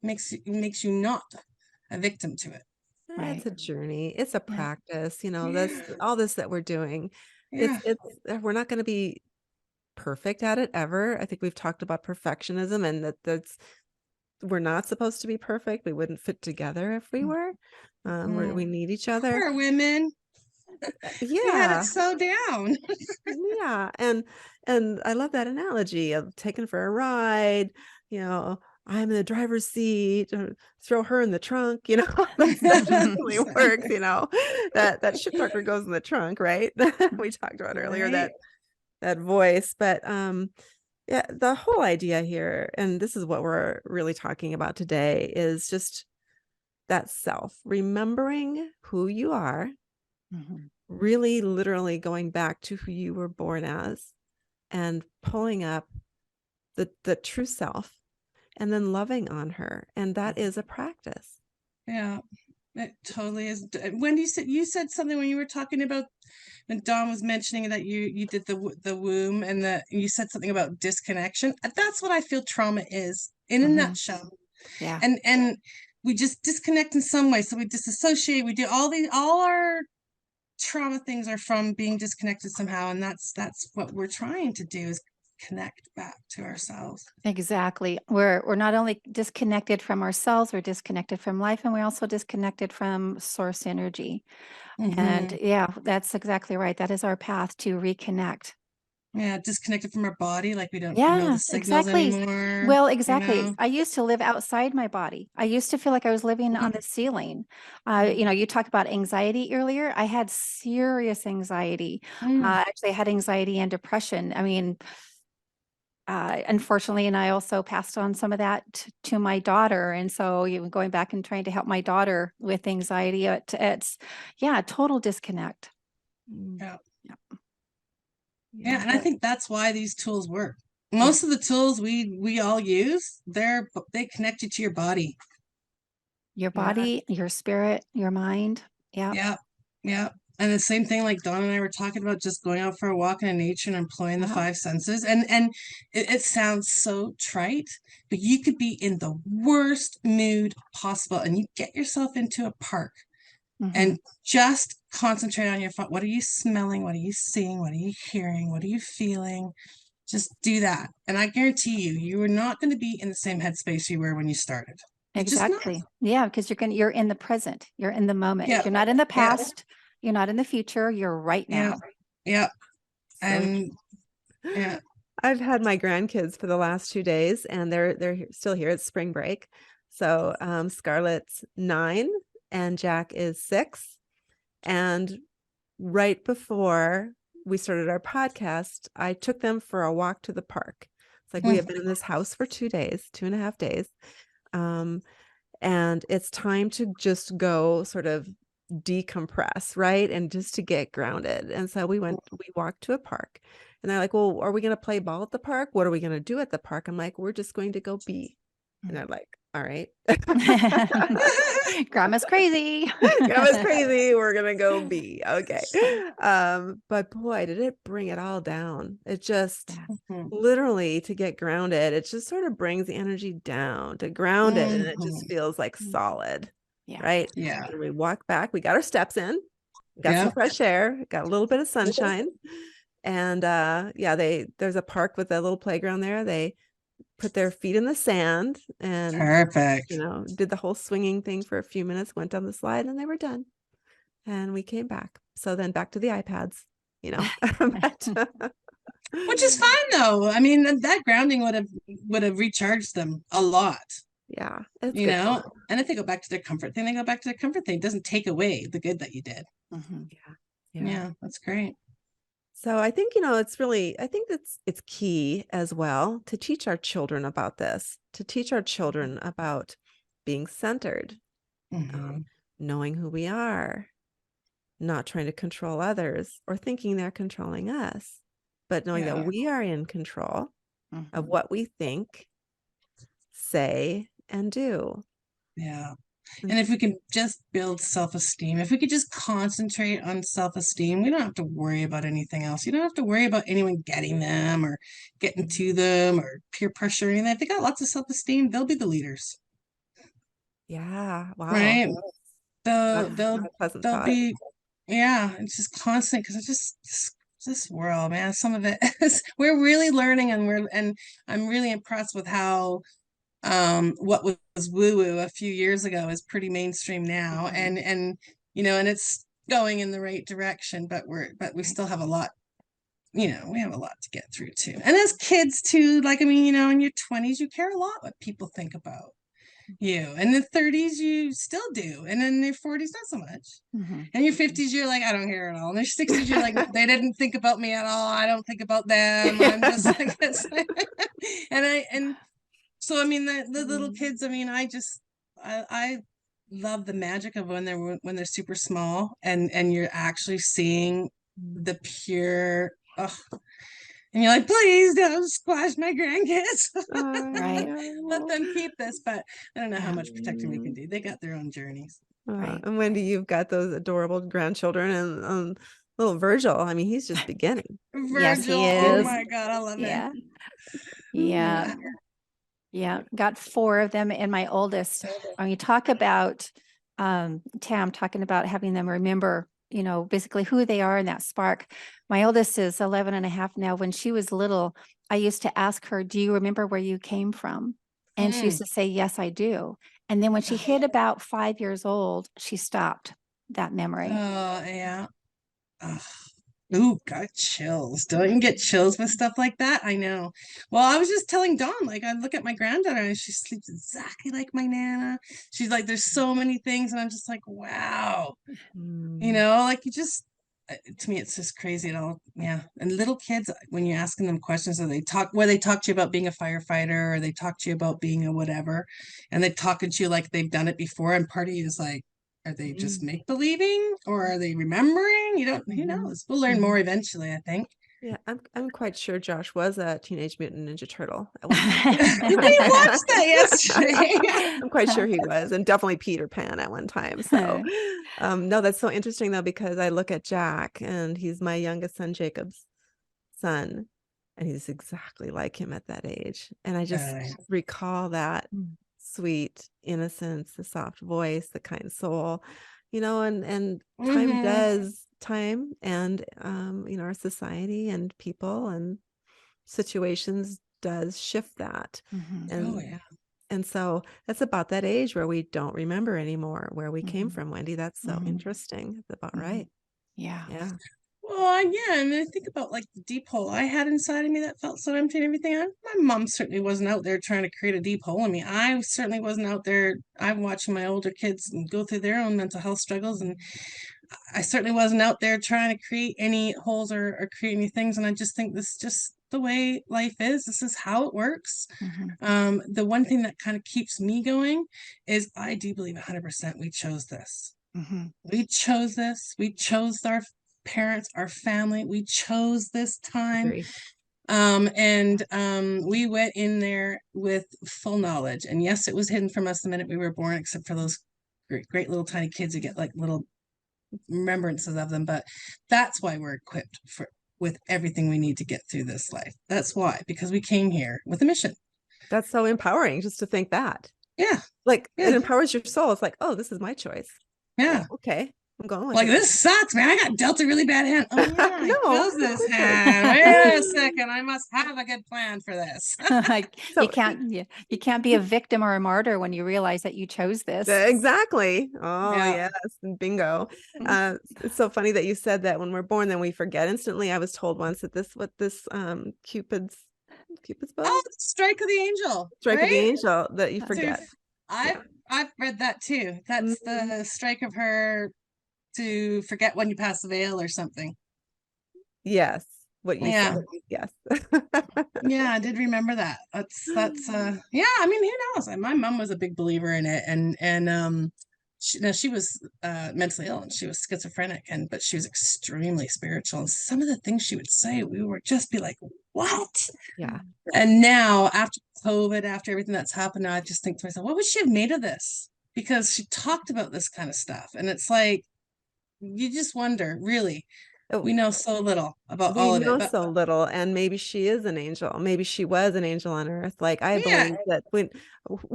makes you not a victim to it. It's Right. a journey. It's a Yeah. practice, Yeah. this, all this that we're doing. Yeah. We're not going to be perfect at it ever. I think we've talked about perfectionism and we're not supposed to be perfect. We wouldn't fit together if we were. We need each other. Poor women. We had Yeah. it so down. Yeah. And I love that analogy of taking for a ride, I'm in the driver's seat, or throw her in the trunk, that definitely works, that ship talker goes in the trunk, right? We talked about earlier Right. that voice, but yeah, the whole idea here, and this is what we're really talking about today, is just that self, remembering who you are, Mhm. really literally going back to who you were born as and pulling up the true self and then loving on her. And that is a practice. Yeah, it totally is. Wendy, you said something when you were talking about when Dawn was mentioning that you did the womb and you said something about disconnection. That's what I feel trauma is in a Mhm. nutshell. Yeah. And we just disconnect in some way. So we disassociate. We do all our trauma things are from being disconnected somehow, and that's what we're trying to do is connect back to ourselves. Exactly. We're not only disconnected from ourselves, we're disconnected from life, and we're also disconnected from source energy. And Mhm. yeah, that's exactly right. That is our path to reconnect. Yeah, disconnected from our body, like we don't know Yeah, the signals exactly. anymore, Well, you exactly. know? I used to live outside my body. I used to feel like I was living on Mhm. the ceiling. Mhm. You talked about anxiety earlier. I had serious anxiety. Mm. Actually, I had anxiety and depression. I mean, unfortunately, and I also passed on some of that to my daughter. And so, going back and trying to help my daughter with anxiety, it's yeah, total disconnect. Yeah. Yeah. Yeah, and I think that's why these tools work. Most of the tools we all use, they connect you to your body. Your Yeah. body, your spirit, your mind. Yeah. Yeah. Yeah. And the same thing like Dawn and I were talking about, just going out for a walk in nature and employing the Yeah. 5 senses. And it sounds so trite, but you could be in the worst mood possible and you get yourself into a park Mhm. and just concentrate on what are you smelling? What are you seeing? What are you hearing? What are you feeling? Just do that. And I guarantee you are not going to be in the same headspace you were when you started. You're just not. Exactly. Yeah, because you're in the present. You're in the moment. Yeah. You're not in the Yeah. past. You're not in the future. You're right Yeah. now. Yeah. So And yeah. I've had my grandkids for the last 2 days and they're still here. It's spring break. So Scarlett's 9 and Jack is 6. And right before we started our podcast, I took them for a walk to the park. It's like we have been in this house for 2 days, 2.5 days. And it's time to just go sort of decompress, right? And just to get grounded. And so we walked to a park and they're like, well, are we going to play ball at the park? What are we going to do at the park? I'm like, we're just going to go be. And they're like, all right. Grandma's crazy. Grandma's crazy. We're going to go be. Okay. But boy, did it bring it all down. It just literally, to get grounded, it just sort of brings the energy down to ground it. And it just feels like solid. Yeah. Right. Yeah. And we walk back, we got our steps in, got some fresh air, got a little bit of sunshine. And yeah, there's a park with a little playground there. They put their feet in the sand and Perfect. did the whole swinging thing for a few minutes, went down the slide, and they were done. And we came back. So then back to the iPads, Which is fine though. I mean, that grounding would have recharged them a lot. Yeah, it's good. And if they go back to their comfort thing, they go back to their comfort thing. It doesn't take away the good that you did. Yeah, that's great. So I think, I think it's key as well to teach our children about this, to teach our children about being centered, knowing who we are, not trying to control others or thinking they're controlling us, but knowing that we are in control of what we think, say, and do. Yeah. And if we can just build self-esteem, if we could just concentrate on self-esteem, we don't have to worry about anything else. You don't have to worry about anyone getting them or getting to them or peer pressure or anything. If they got lots of self-esteem, they'll be the leaders. Yeah. Wow. Right? Not They'll a pleasant they'll thought. be, yeah, it's just constant because it's just this world, man. Some of it is we're really learning, and I'm really impressed with how what was woo-woo a few years ago is pretty mainstream now, and and it's going in the right direction, but we still have a lot, we have a lot to get through too. And as kids too, like, I mean, in your 20s, you care a lot what people think about you. In the 30s, you still do. And in your 40s, not so much. And your 50s, you're like, I don't care at all. And your 60s, you're like, they didn't think about me at all. I don't think about them. I'm just like, and so, I mean, the little kids, I mean, I love the magic of when they're super small and you're actually seeing the pure, and you're like, please don't squash my grandkids. Right. Let them keep this. But I don't know how much protecting we can do. They got their own journeys. Right. And Wendy, you've got those adorable grandchildren, and little Virgil. I mean, he's just beginning. Yes, he Virgil, oh is. my God, I love Yeah. it. Yeah. Yeah. Got 4 of them. And my oldest, when you talk about Tam talking about having them remember, basically who they are in that spark. My oldest is 11 and a half now. When she was little, I used to ask her, do you remember where you came from? And she used to say, yes, I do. And then when she hit about 5 years old, she stopped that memory. Oh, yeah. Ooh, got chills. Don't you get chills with stuff like that? I know. Well, I was just telling Dawn, like, I look at my granddaughter and she sleeps exactly like my Nana. She's like, there's so many things. And I'm just like, wow. Like, you just, to me, it's just crazy at all. Yeah. And little kids, when you're asking them questions, or they talk to you about being a firefighter, or they talk to you about being a whatever, and they're talking to you like they've done it before. And part of you is like, are they just make believing, or are they remembering? You don't, who knows? We'll learn more eventually, I think. Yeah, I'm quite sure Josh was a Teenage Mutant Ninja Turtle. We watched that yesterday. I'm quite sure he was, and definitely Peter Pan at one time. So, no, that's so interesting though, because I look at Jack, and he's my youngest son, Jacob's son, and he's exactly like him at that age. And I just recall that sweet innocence, the soft voice, the kind soul, and time and our society and people and situations does shift that. And so that's about that age where we don't remember anymore where we came from, Wendy. That's so interesting. That's about right. Yeah. Well, yeah, and I think about like the deep hole I had inside of me that felt so empty and everything. My mom certainly wasn't out there trying to create a deep hole in me. I certainly wasn't out there. I'm watching my older kids go through their own mental health struggles, and I certainly wasn't out there trying to create any holes or create any things. And I just think this is just the way life is. This is how it works. The one thing that kind of keeps me going is I do believe 100% we chose this. We chose this. We chose our parents, our family. We chose this time. We went in there with full knowledge. And yes, it was hidden from us the minute we were born, except for those great little tiny kids who get like little remembrances of them. But that's why we're equipped with everything we need to get through this life. That's why, because we came here with a mission. That's so empowering just to think that. Yeah. Like it empowers your soul. It's like, oh, this is my choice. Yeah. Okay. I'm going with like, it. This sucks, man. I got dealt a really bad hand. Oh, yeah, I chose this hand. Wait a second. I must have a good plan for this. You can't be a victim or a martyr when you realize that you chose this. Exactly. Oh, yes. Bingo. It's so funny that you said that when we're born, then we forget instantly. I was told once that this Cupid's bow? Oh, Strike of the Angel. Strike of the Angel, that you forget. I've read that too. That's the strike of her to forget when you pass the veil or something. Yes. What you said. Yes. Yeah, I did remember that. That's yeah, I mean, who knows? My mom was a big believer in it, and she was mentally ill, and she was schizophrenic, but she was extremely spiritual, and some of the things she would say, we would just be like, what? Yeah. And now after COVID, after everything that's happened, I just think to myself, what would she have made of this? because she talked about this kind of stuff. And it's like, you just wonder, really, we know so little about We all of it. know But so little, and maybe she is an angel. Maybe she was an angel on earth. Like, I yeah, believe that when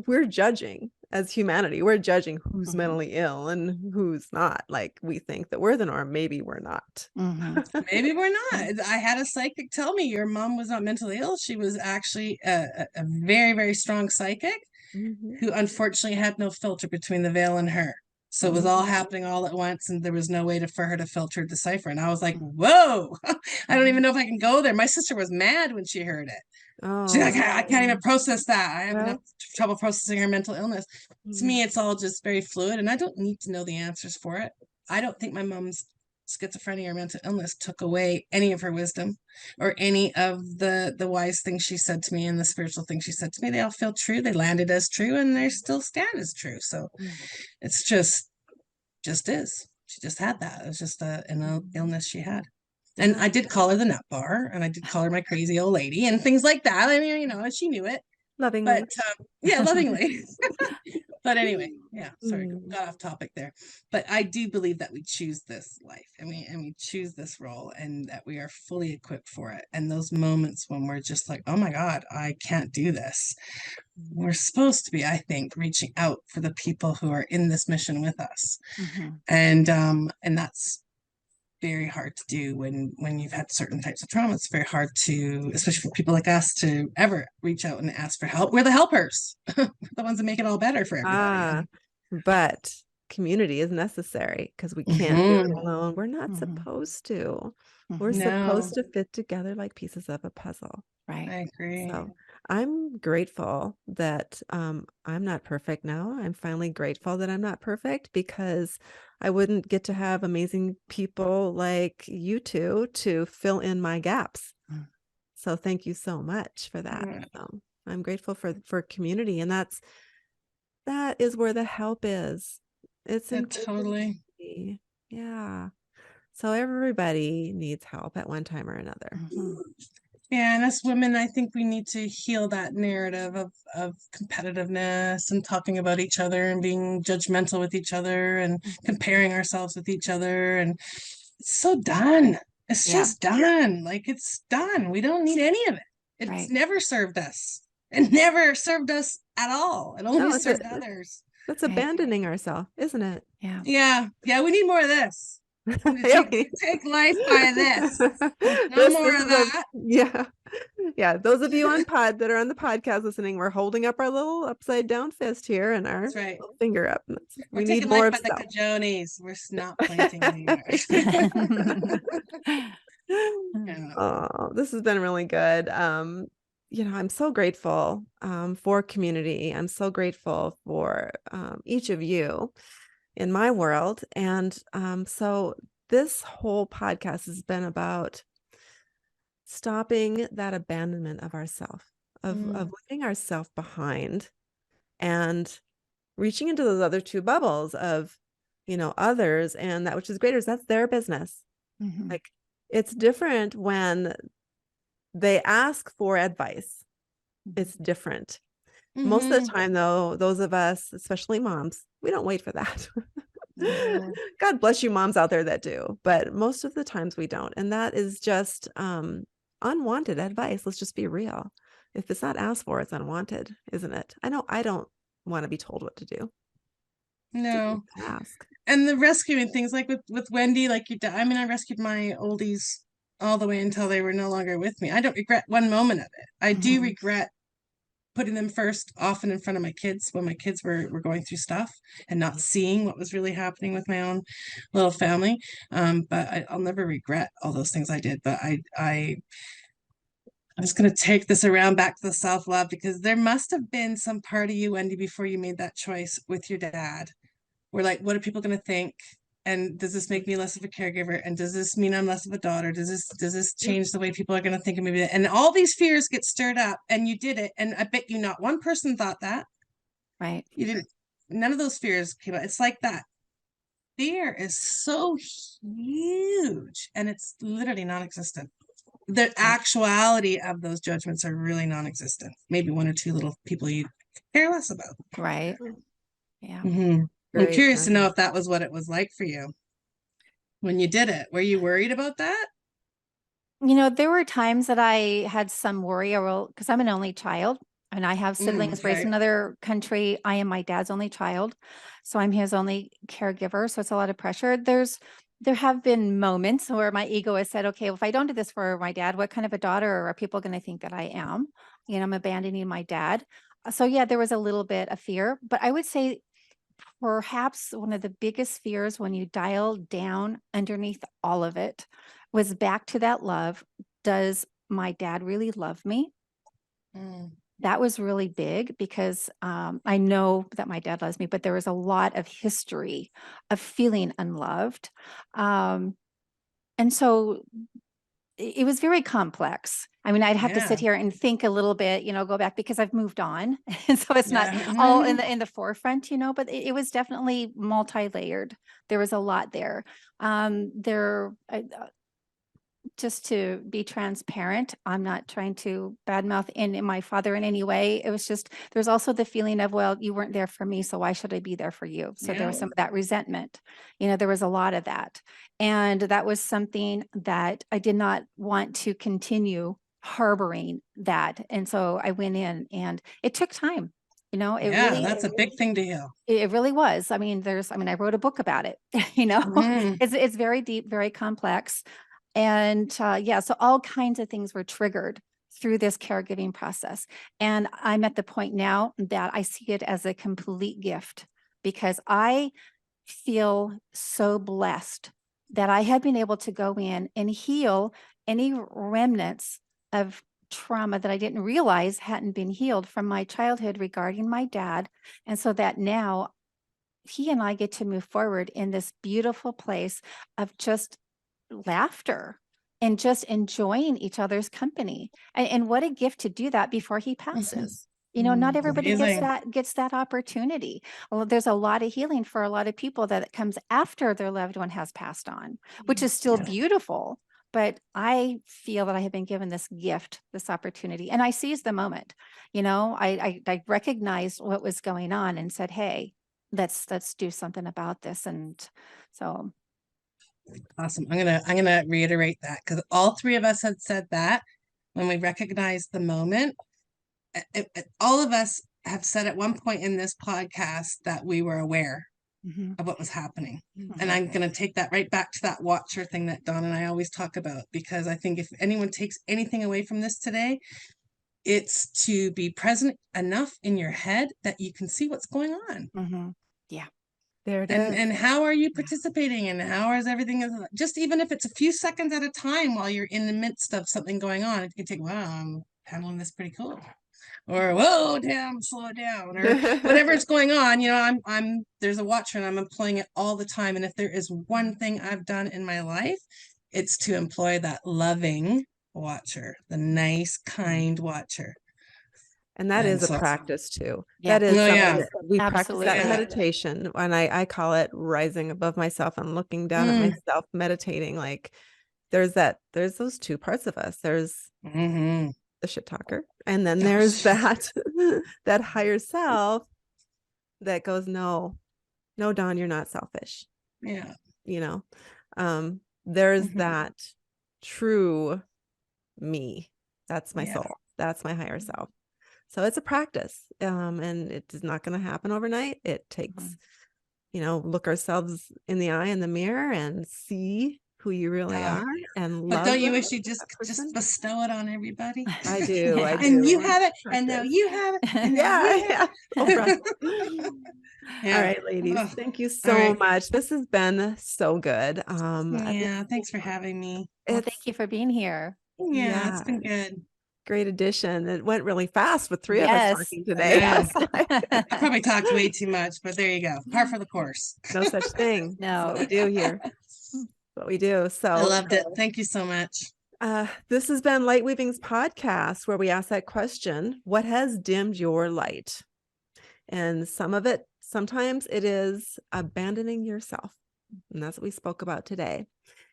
we're judging as humanity, we're judging who's Mhm. mentally ill and who's not. Like, we think that we're the norm. Maybe we're not. Mhm. maybe we're not. I had a psychic tell me your mom was not mentally ill. She was actually a very, very strong psychic Mhm. who unfortunately had no filter between the veil and her. So it was all happening all at once, and there was no way for her to filter, decipher. And I was like, whoa, I don't even know if I can go there. My sister was mad when she heard it. She's like, Oh, I can't even process that. I have enough well, trouble processing her mental illness. To mm, me, it's all just very fluid, and I don't need to know the answers for it. I don't think my mom's schizophrenia or mental illness took away any of her wisdom or any of the wise things she said to me and the spiritual things she said to me. They all feel true. They landed as true, and they still stand as true. So it's just is. She just had that. It was just an illness she had. And yeah, I did call her the nut bar, and I did call her my crazy old lady and things like that. I mean, she knew it. But lovingly. yeah, lovingly. But anyway, yeah, sorry, Mm. got off topic there. But I do believe that we choose this life, and we choose this role, and that we are fully equipped for it. And those moments when we're just like, oh my God, I can't do this. We're supposed to be, I think, reaching out for the people who are in this mission with us. Mhm. And that's very hard to do when you've had certain types of trauma. It's very hard to, especially for people like us, to ever reach out and ask for help. We're the helpers. We're the ones that make it all better for everybody. Ah, but community is necessary because we can't do it Mhm. alone. We're not Mhm. supposed to. We're Mhm. No, supposed to fit together like pieces of a puzzle. Right. I agree. So I'm grateful that I'm not perfect now. I'm finally grateful that I'm not perfect because I wouldn't get to have amazing people like you two to fill in my gaps. Mm. So thank you so much for that. Yeah, So I'm grateful for community, and that is where the help is. It's in totally. community. Yeah. So everybody needs help at one time or another. Mhm. Yeah, and as women, I think we need to heal that narrative of competitiveness and talking about each other and being judgmental with each other and comparing ourselves with each other. And it's so done. It's Yeah. just done. Like, it's done. We don't need any of it. It's Right. never served us. It never served us at all. It only No, served others. that's Right. abandoning ourselves, isn't it? Yeah. Yeah. Yeah, we need more of this. We need to Yeah, take life by this. No this more is of the that. yeah. Yeah, those of you on pod that are on the podcast listening, we're holding up our little upside down fist here and our That's right. little finger up. We're We need taking more life of by the self. cajones. We're not planting anymore. Yeah. Oh, this has been really good. I'm so grateful for community. I'm so grateful for each of you in my world. And so this whole podcast has been about stopping that abandonment of ourself, of leaving ourself behind and reaching into those other two bubbles of, others, and that which is greater, that's their business. Mhm. Like, it's different when they ask for advice. It's different. Most of the Mhm. time, though, those of us, especially moms, we don't wait for that. No. God bless you moms out there that do, but most of the times we don't. And that is just unwanted advice. Let's just be real. If it's not asked for, it's unwanted, isn't it? I know I don't want to be told what to do. Just No. ask. And the rescuing things, like with Wendy, like I mean, I rescued my oldies all the way until they were no longer with me. I don't regret one moment of it. I do Mhm. regret putting them first, often in front of my kids when my kids were going through stuff and not seeing what was really happening with my own little family. But I'll never regret all those things I did. But I'm just going to take this around back to the self-love, because there must have been some part of you, Wendy, before you made that choice with your dad. We're like, what are people going to think? And does this make me less of a caregiver? And does this mean I'm less of a daughter? Does this change the way people are going to think of me? And all these fears get stirred up, and you did it. And I bet you not one person thought that. Right. You didn't. None of those fears came out. It's like that. Fear is so huge, and it's literally non-existent. The actuality of those judgments are really non-existent. Maybe one or two little people you care less about. Right. Yeah. I'm Great. curious to know if that was what it was like for you when you did it. Were you worried about that? There were times that I had some worry, because I'm an only child and I have siblings raised in Okay. another country. I am my dad's only child, so I'm his only caregiver. So it's a lot of pressure. There have been moments where my ego has said, okay, well, if I don't do this for my dad, what kind of a daughter are people going to think that I am? I'm abandoning my dad. So yeah, there was a little bit of fear, but I would say perhaps one of the biggest fears when you dial down underneath all of it was back to that love. Does my dad really love me? Mm. That was really big because I know that my dad loves me, but there was a lot of history of feeling unloved. And so it was very complex. I mean, I'd have to sit Yeah. here and think a little bit, go back because I've moved on. And so it's not Yeah. all in the forefront, but it was definitely multi-layered. There was a lot there. Just to be transparent, I'm not trying to badmouth in my father in any way. It was just, there's also the feeling of, well, you weren't there for me, so why should I be there for you? So there was Yeah. some of that resentment. There was a lot of that. And that was something that I did not want to continue harboring that. And so I went in and it took time. Yeah, that's a big thing to heal. It really was. I mean, I wrote a book about it, Mm. it's very deep, very complex. And yeah, so all kinds of things were triggered through this caregiving process. And I'm at the point now that I see it as a complete gift because I feel so blessed that I have been able to go in and heal any remnants of trauma that I didn't realize hadn't been healed from my childhood regarding my dad. And so that now he and I get to move forward in this beautiful place of just laughter and just enjoying each other's company. And what a gift to do that before he passes. Not everybody Amazing. gets that opportunity. Well, there's a lot of healing for a lot of people that comes after their loved one has passed on, which is still Yeah. beautiful. But I feel that I have been given this gift, this opportunity, and I seized the moment. I recognized what was going on and said, "Hey, let's do something about this." And so Awesome. I'm gonna reiterate that because all three of us had said that when we recognized the moment. All of us have said at one point in this podcast that we were aware of what was happening. And I'm going to take that right back to that watcher thing that Dawn and I always talk about, because I think if anyone takes anything away from this today, it's to be present enough in your head that you can see what's going on. Yeah. There it is. And how are you participating, and how is everything, just even if it's a few seconds at a time while you're in the midst of something going on, it can take, wow, I'm handling this pretty cool. Or whoa, damn, slow it down, or whatever's going on. I'm there's a watcher and I'm employing it all the time. And if there is one thing I've done in my life, it's to employ that loving watcher, the nice, kind watcher. And that is a practice too. Yeah. That is something yeah. that we practice that in Absolutely. meditation. And I call it rising above myself and looking down at myself, meditating. Like there's those two parts of us. There's the shit talker, and then there's that that higher self that goes, no, Dawn, you're not selfish. Yeah. There's that true me. That's my soul. That's my higher self. So it's a practice, and it is not going to happen overnight. It takes, look ourselves in the eye in the mirror and see who you really are and love. But don't you wish you just bestow it on everybody? I do. I do. And you have it, and now you have it, and now you have it. All right, ladies. Thank you so much. This has been so good. Thanks for having me. Well, thank you for being here. Yeah, it's been good. Great addition. It went really fast with three of us talking today. I probably talked way too much, but there you go. Par for the course. No such thing. No. That's what we do here. What we do. So I loved it. Thank you so much. This has been Lightweavings podcast, where we ask that question: what has dimmed your light? And sometimes it is abandoning yourself. And that's what we spoke about today.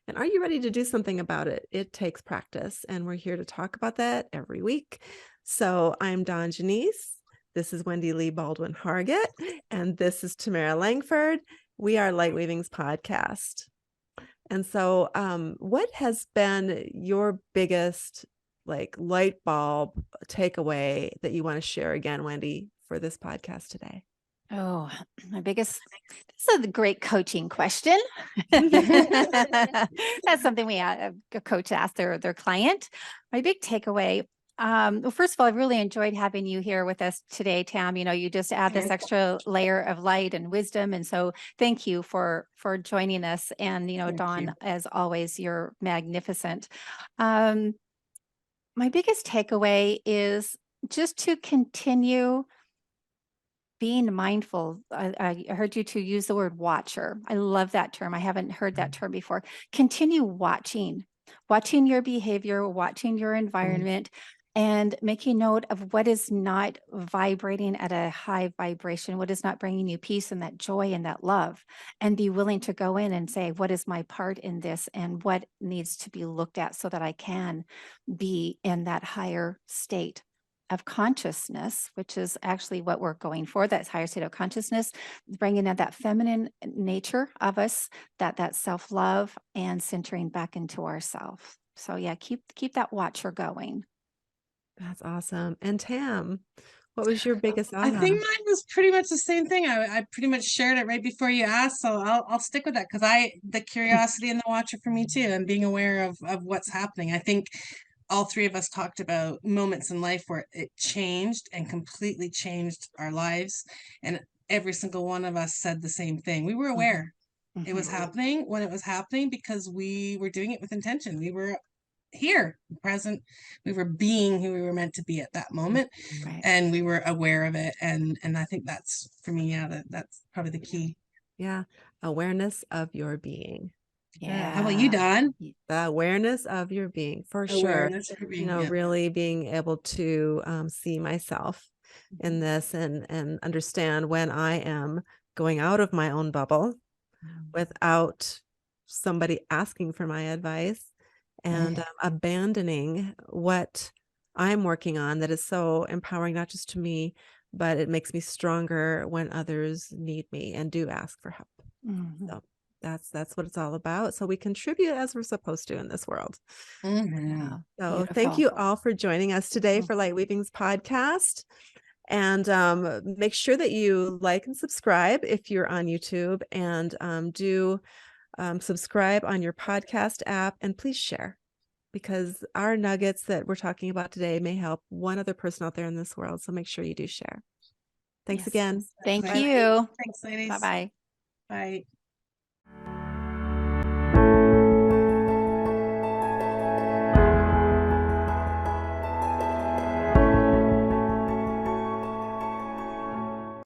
And are you ready to do something about it? It takes practice. And we're here to talk about that every week. So I'm Dawn Janice. This is Wendy Lee Baldwin Hargett. And this is Tamara Langford. We are Lightweavings podcast. And so what has been your biggest light bulb takeaway that you want to share again, Wendy, for this podcast today? Oh, this is a great coaching question. That's something a coach asked their client. My big takeaway, well, first of all, I really enjoyed having you here with us today, Tam. You just add this extra layer of light and wisdom. And so thank you for joining us. And, Dawn, as always, you're magnificent. My biggest takeaway is just to continue being mindful. I heard you to use the word watcher. I love that term. I haven't heard that term before. Continue watching your behavior, watching your environment, and making note of what is not vibrating at a high vibration, what is not bringing you peace and that joy and that love, and be willing to go in and say, what is my part in this and what needs to be looked at so that I can be in that higher state of consciousness, which is actually what we're going for, that higher state of consciousness, bringing in that feminine nature of us, that self-love, and centering back into ourselves. So yeah, keep that watcher going. That's awesome. And Tam, what was your biggest aha? I think mine was pretty much the same thing. I pretty much shared it right before you asked, so I'll stick with that because the curiosity and the watcher for me too, and being aware of what's happening. I think all three of us talked about moments in life where it changed and completely changed our lives, and every single one of us said the same thing. We were aware it was happening when it was happening because we were doing it with intention. We were here, present. We were being who we were meant to be at that moment, and we were aware of it. And I think that's for me. Yeah, that's probably the key. Yeah, awareness of your being. Yeah. How about you, Dawn? The awareness of your being, for Awareness sure. of your being, really being able to see myself in this and understand when I am going out of my own bubble without somebody asking for my advice, and abandoning what I'm working on that is so empowering, not just to me, but it makes me stronger when others need me and do ask for help. So that's what it's all about. So we contribute as we're supposed to in this world. So beautiful. Thank you all for joining us today for Lightweavings podcast. And make sure that you like and subscribe if you're on YouTube, and do subscribe on your podcast app, and please share, because our nuggets that we're talking about today may help one other person out there in this world. So make sure you do share. Thanks again. Thank you. Thanks, ladies. Bye-bye. Bye.